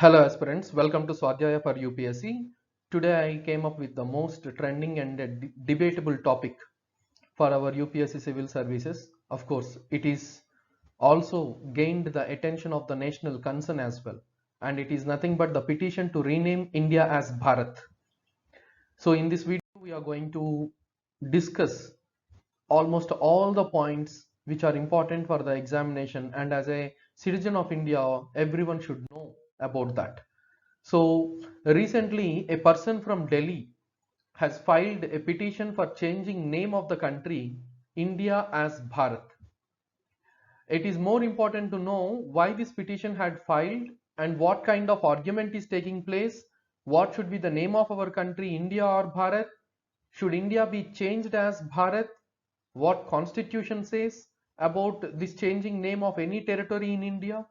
Hello aspirants, welcome to Swadhyaya for UPSC. Today I came up with the most trending and debatable topic for our UPSC civil services. Of course, it is also gained the attention of the national concern as well, and it is nothing but the petition to rename India as Bharat. So in this video we are going to discuss almost all the points which are important for the examination, and as a citizen of India everyone should know about that. So recently a person from Delhi has filed a petition for changing name of the country India as Bharat. It is more important to know why this petition had filed and what kind of argument is taking place. What should be the name of our country, India or Bharat? Should India be changed as Bharat? What constitution says about this changing name of any territory in India?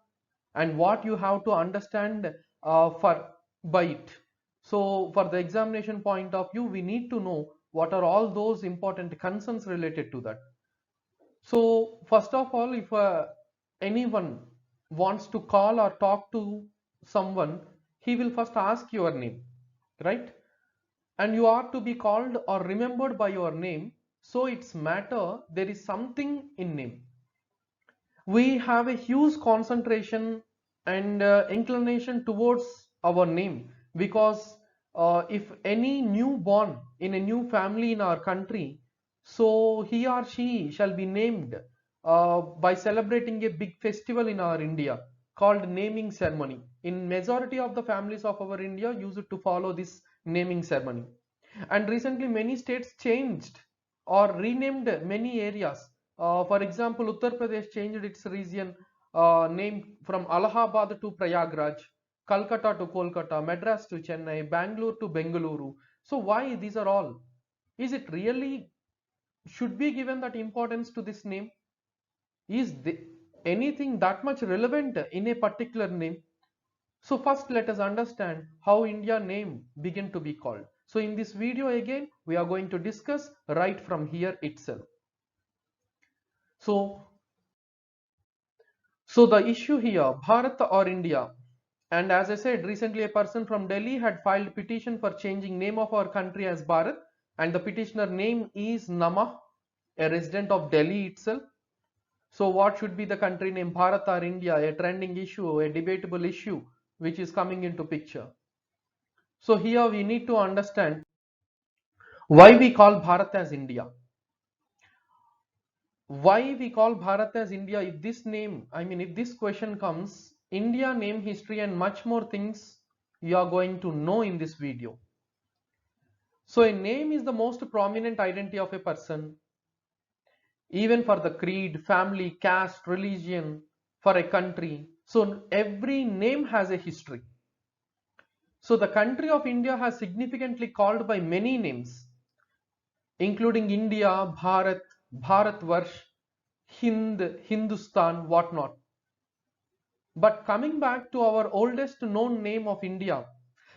And what you have to understand by it. So for the examination point of view, we need to know what are all those important concerns related to that. So first of all, if anyone wants to call or talk to someone, he will first ask your name, right? And you are to be called or remembered by your name. So it's matter there is something in name. We have a huge concentration and inclination towards our name, because if any newborn in a new family in our country, so he or she shall be named by celebrating a big festival in our India called naming ceremony. In majority of the families of our India used to follow this naming ceremony, and recently many states changed or renamed many areas. For example, Uttar Pradesh changed its region name from Allahabad to Prayagraj, Calcutta to Kolkata, Madras to Chennai, Bangalore to Bengaluru. So why these are all? Is it really should be given that importance to this name? Is anything that much relevant in a particular name? So first let us understand how India name began to be called. So in this video again we are going to discuss right from here itself. So the issue here, Bharat or India, and as I said, recently a person from Delhi had filed petition for changing name of our country as Bharat, and the petitioner name is Nama, a resident of Delhi itself. So what should be the country name, Bharat or India? A trending issue, a debatable issue which is coming into picture. So here we need to understand why we call Bharat as India. Why we call Bharat as India? If this name, if this question comes, India name history and much more things you are going to know in this video. So a name is the most prominent identity of a person, even for the creed, family, caste, religion, for a country. So every name has a history. So the country of India has significantly called by many names, including India, Bharat, Bharatvarsh, Hind, Hindustan, whatnot. But coming back to our oldest known name of India,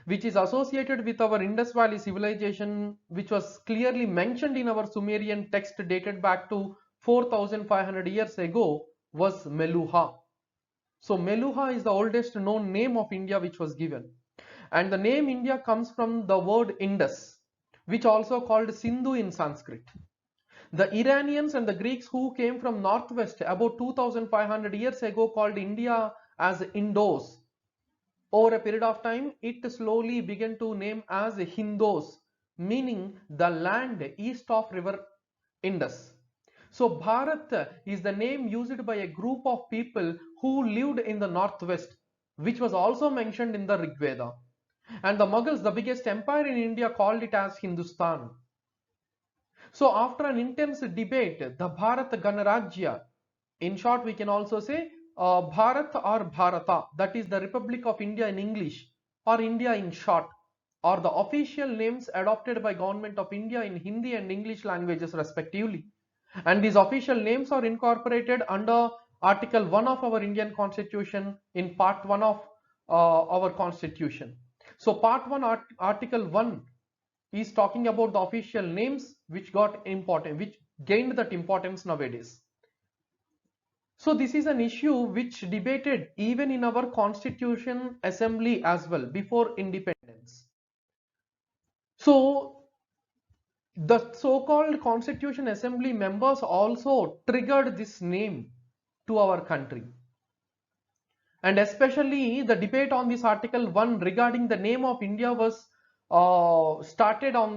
which is associated with our Indus Valley civilization, which was clearly mentioned in our Sumerian text dated back to 4500 years ago, was Meluha. So Meluha is the oldest known name of India which was given. And the name India comes from the word Indus, which also called Sindhu in Sanskrit. The Iranians and the Greeks who came from northwest about 2500 years ago called India as Indos. Over a period of time, it slowly began to name as Hindos, meaning the land east of river Indus. So Bharat is the name used by a group of people who lived in the northwest, which was also mentioned in the Rig Veda. And the Mughals, the biggest empire in India, called it as Hindustan. So after an intense debate, the Bharat Ganarajya, in short we can also say Bharat or Bharata, that is the Republic of India in English, or India in short, are the official names adopted by Government of India in Hindi and English languages respectively. And these official names are incorporated under Article 1 of our Indian Constitution in Part 1 of our Constitution. So Part 1, Article 1 is talking about the official names which got important, which gained that importance nowadays. So this is an issue which debated even in our Constitution Assembly as well before independence. So the so-called Constitution Assembly members also triggered this name to our country. And especially the debate on this Article 1 regarding the name of India was started on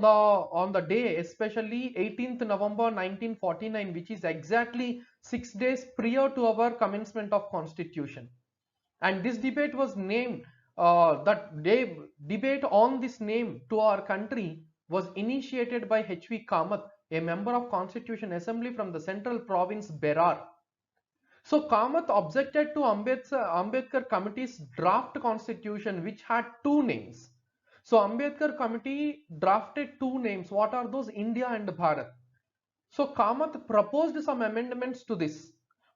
the day, especially 18th November 1949, which is exactly 6 days prior to our commencement of Constitution. And this debate was named, debate on this name to our country was initiated by H.V. Kamath, a member of Constitution Assembly from the Central Province Berar. So Kamath objected to Ambedkar Committee's draft constitution, which had two names. So Ambedkar Committee drafted two names. What are those? India and Bharat. So Kamath proposed some amendments to this,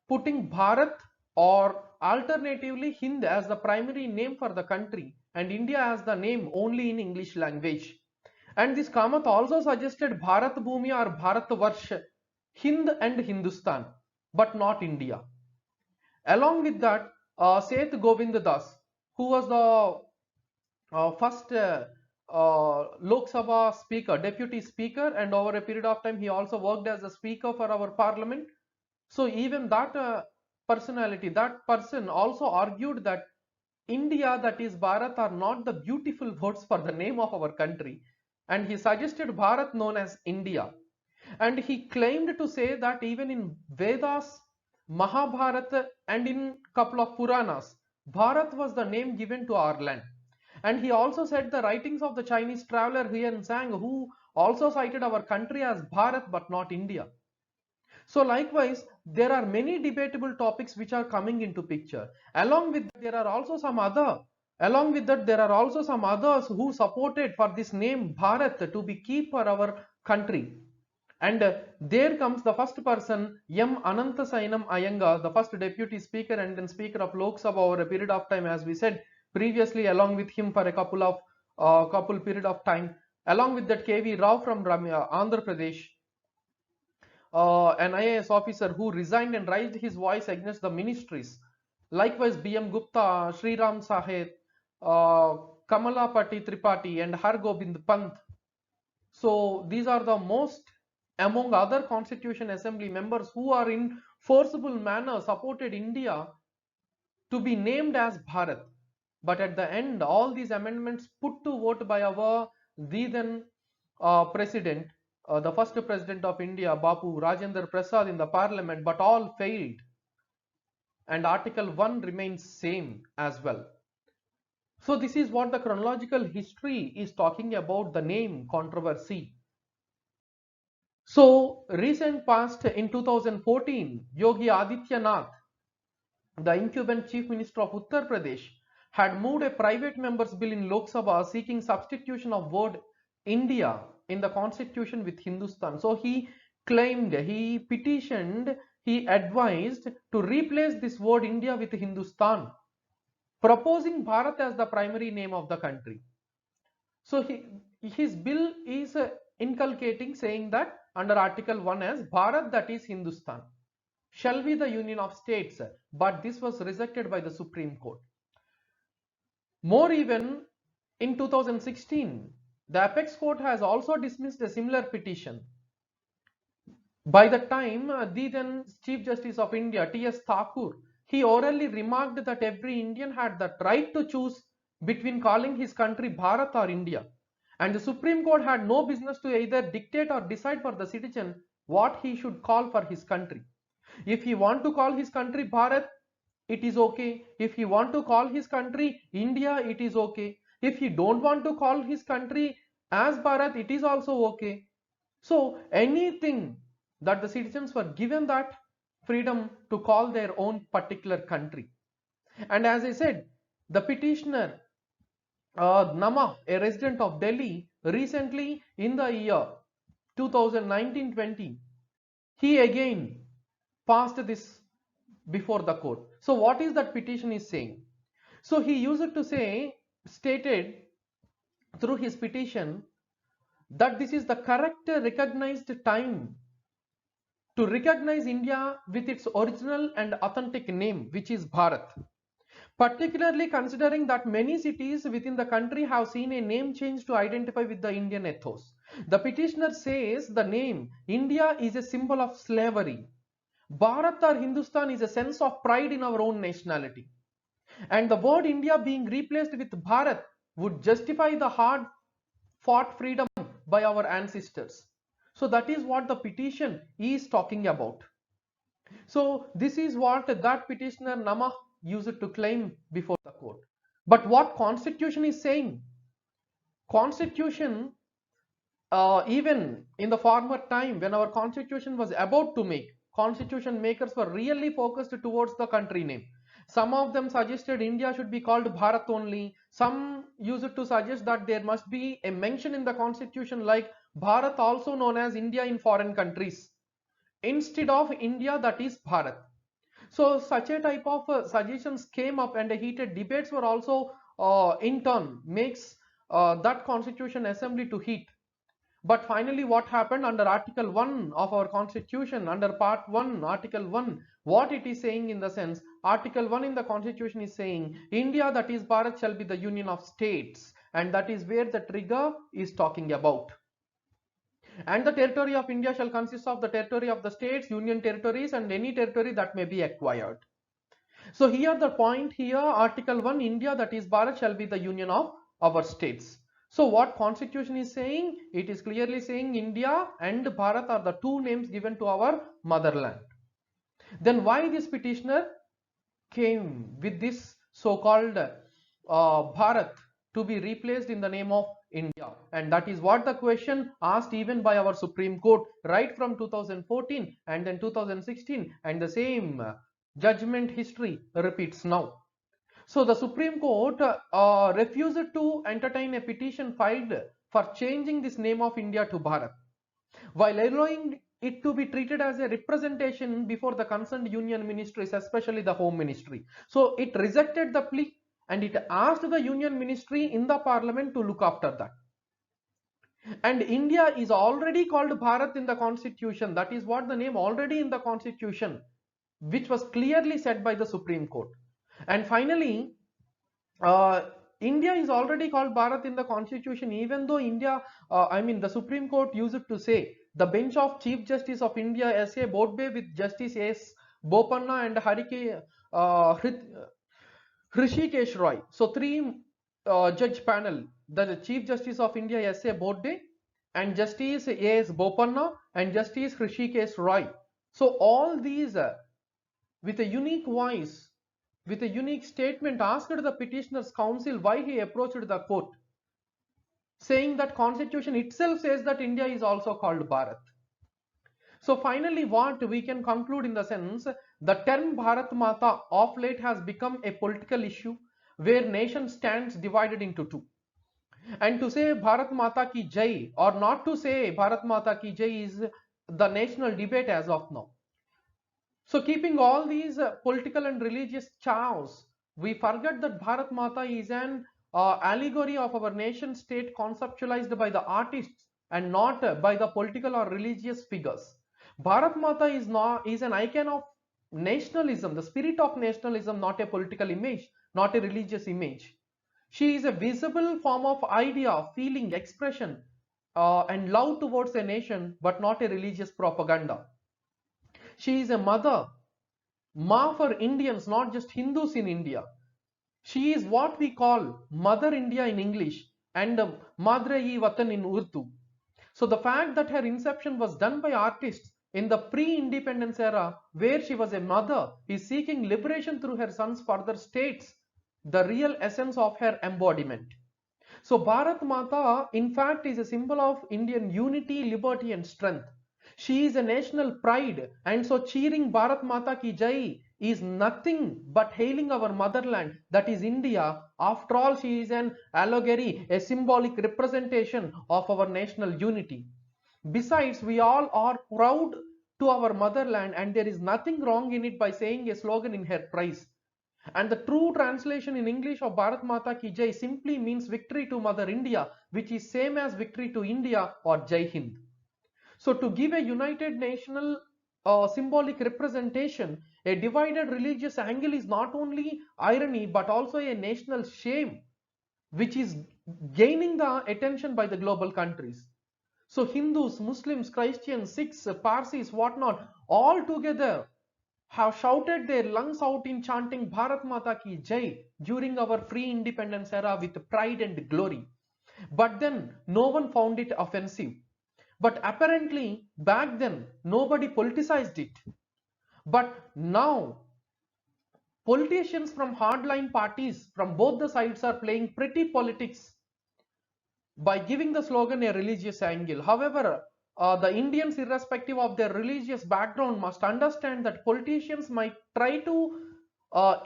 putting Bharat or alternatively Hind as the primary name for the country and India as the name only in English language. And this Kamath also suggested Bharat Bhumi or Bharat Varsh, Hind and Hindustan, but not India. Along with that, Seth Govind Das, who was the first Lok Sabha speaker, deputy speaker, and over a period of time he also worked as a speaker for our parliament. So even that personality, that person also argued that India, that is Bharat, are not the beautiful words for the name of our country, and he suggested Bharat known as India. And he claimed to say that even in Vedas, Mahabharata, and in couple of Puranas, Bharat was the name given to our land. And he also said the writings of the Chinese traveler Huyen Zhang, who also cited our country as Bharat but not India. So likewise, there are many debatable topics which are coming into picture. Along with that, there are also some others who supported for this name Bharat to be kept for our country. And there comes the first person, M. Ananthasainam Iyengar, the first deputy speaker and then speaker of Lok Sabha over a period of time, as we said previously, along with him for a couple period of time. Along with that, K.V. Rao from Andhra Pradesh, an IAS officer who resigned and raised his voice against the ministries. Likewise, B.M. Gupta, Sriram Sahet, Kamalapati Tripathi, and Har Gobind Pant. So these are the most among other Constitution Assembly members who are in forcible manner supported India to be named as Bharat. But at the end, all these amendments put to vote by our then president, the first president of India, Bapu Rajendra Prasad, in the parliament, but all failed. And Article 1 remains same as well. So this is what the chronological history is talking about the name controversy. So recent past, in 2014, Yogi Adityanath, the incumbent Chief Minister of Uttar Pradesh, had moved a private member's bill in Lok Sabha seeking substitution of word India in the constitution with Hindustan. So he claimed, he petitioned, he advised to replace this word India with Hindustan, proposing Bharat as the primary name of the country. So his bill is inculcating, saying that under Article 1 as Bharat, that is Hindustan, shall be the union of states, but this was rejected by the Supreme Court. More even, in 2016, the Apex Court has also dismissed a similar petition. By the time, the then Chief Justice of India, T.S. Thakur, he orally remarked that every Indian had the right to choose between calling his country Bharat or India. And the Supreme Court had no business to either dictate or decide for the citizen what he should call for his country. If he want to call his country Bharat, it is okay. If he want to call his country India, it is okay. If he don't want to call his country as Bharat, it is also okay. So anything that the citizens were given that freedom to call their own particular country. And as I said, the petitioner Nama, a resident of Delhi, recently in the year 2019-20, he again passed this before the court. So what is that petition is saying? So he used to say, stated through his petition, that this is the correct recognized time to recognize India with its original and authentic name, which is Bharat. Particularly considering that many cities within the country have seen a name change to identify with the Indian ethos. The petitioner says the name India is a symbol of slavery. Bharat or Hindustan is a sense of pride in our own nationality. And the word India being replaced with Bharat would justify the hard fought freedom by our ancestors. So that is what the petition is talking about. So this is what that petitioner Nama used to claim before the court. But what Constitution is saying? Constitution, even in the former time when our Constitution was about to make, Constitution makers were really focused towards the country name. Some of them suggested India should be called Bharat only. Some used to suggest that there must be a mention in the Constitution like Bharat, also known as India in foreign countries, instead of India, that is Bharat. So such a type of suggestions came up, and heated debates were also in turn makes that Constitution Assembly to heat. But finally what happened under Article 1 of our Constitution, under Part 1, Article 1, what it is saying in the sense, Article 1 in the Constitution is saying India, that is Bharat, shall be the union of states, and that is where the trigger is talking about. And the territory of India shall consist of the territory of the states, union territories, and any territory that may be acquired. So here the point here, Article 1, India, that is Bharat, shall be the union of our states. So what Constitution is saying? It is clearly saying India and Bharat are the two names given to our motherland. Then why this petitioner came with this so-called Bharat to be replaced in the name of India? And that is what the question asked even by our Supreme Court right from 2014 and then 2016, and the same judgment history repeats now. So the Supreme Court refused to entertain a petition filed for changing this name of India to Bharat, while allowing it to be treated as a representation before the concerned union ministries, especially the Home Ministry. So it rejected the plea and it asked the union ministry in the parliament to look after that. And India is already called Bharat in the Constitution. That is what the name already in the Constitution, which was clearly said by the Supreme Court. And finally, India is already called Bharat in the Constitution, even though the Supreme Court used to say the bench of Chief Justice of India S.A. Bodbe with Justice S. Bopanna and Hrishikesh Roy. So three judge panel, the Chief Justice of India S.A. Bodbe and Justice A.S. Bopanna and Justice Hrishikesh Roy. So all these with a unique voice, with a unique statement, asked the petitioner's counsel why he approached the court, saying that Constitution itself says that India is also called Bharat. So finally what we can conclude in the sense, the term Bharat Mata of late has become a political issue where nation stands divided into two. And to say Bharat Mata ki Jai or not to say Bharat Mata ki Jai is the national debate as of now. So keeping all these political and religious chaos, we forget that Bharat Mata is an allegory of our nation state conceptualized by the artists and not by the political or religious figures. Bharat Mata is an icon of nationalism, the spirit of nationalism, not a political image, not a religious image. She is a visible form of idea, feeling, expression and love towards a nation, but not a religious propaganda. She is a mother, Ma for Indians, not just Hindus in India. She is what we call Mother India in English and Madre-i Watan in Urdu. So the fact that her inception was done by artists in the pre-independence era, where she was a mother, is seeking liberation through her sons, further states the real essence of her embodiment. So Bharat Mata in fact is a symbol of Indian unity, liberty and strength. She is a national pride, and so cheering Bharat Mata ki Jai is nothing but hailing our motherland, that is India. After all, she is an allegory, a symbolic representation of our national unity. Besides, we all are proud to our motherland, and there is nothing wrong in it by saying a slogan in her praise. And the true translation in English of Bharat Mata ki Jai simply means victory to Mother India, which is same as victory to India or Jai Hind. So to give a united national symbolic representation, a divided religious angle is not only irony but also a national shame which is gaining the attention by the global countries. So Hindus, Muslims, Christians, Sikhs, Parsis, whatnot, all together have shouted their lungs out in chanting Bharat Mata Ki Jai during our free independence era with pride and glory. But then no one found it offensive. But apparently back then nobody politicized it. But now politicians from hardline parties from both the sides are playing pretty politics by giving the slogan a religious angle. However, the Indians, irrespective of their religious background, must understand that politicians might try to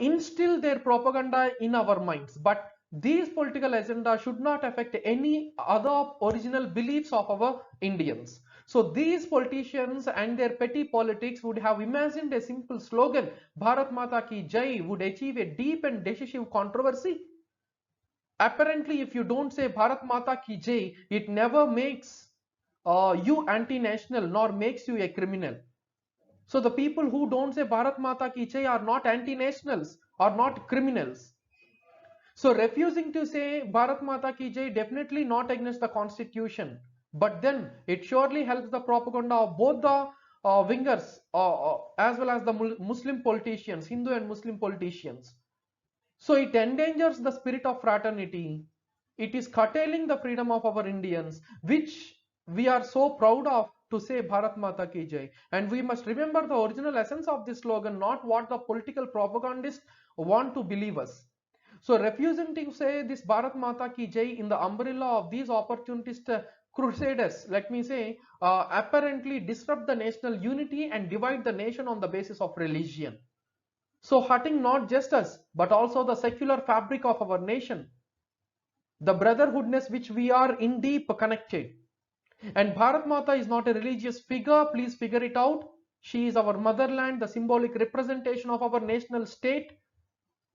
instill their propaganda in our minds, but these political agenda should not affect any other original beliefs of our Indians. So these politicians and their petty politics would have imagined a simple slogan, Bharat Mata Ki Jai, would achieve a deep and decisive controversy. Apparently, if you don't say Bharat Mata Ki Jai, it never makes you anti-national nor makes you a criminal. So the people who don't say Bharat Mata Ki Jai are not anti-nationals, are not criminals. So refusing to say Bharat Mata Ki Jai definitely not against the constitution, but then it surely helps the propaganda of both the wingers as well as the Muslim politicians, Hindu and Muslim politicians. So it endangers the spirit of fraternity. It is curtailing the freedom of our Indians, which we are so proud of to say Bharat Mata Ki Jai. And we must remember the original essence of this slogan, not what the political propagandists want to believe us. So refusing to say this Bharat Mata Ki Jai in the umbrella of these opportunist crusaders, let me say, apparently disrupt the national unity and divide the nation on the basis of religion. So hurting not just us, but also the secular fabric of our nation, the brotherhoodness which we are in deep connected. And Bharat Mata is not a religious figure, please figure it out. She is our motherland, the symbolic representation of our national state,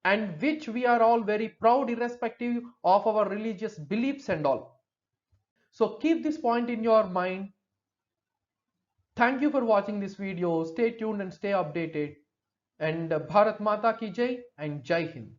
and which we are all very proud irrespective of our religious beliefs and all. So keep this point in your mind. Thank you for watching this video. Stay tuned and stay updated. And Bharat Mata Ki Jai and Jai Hind.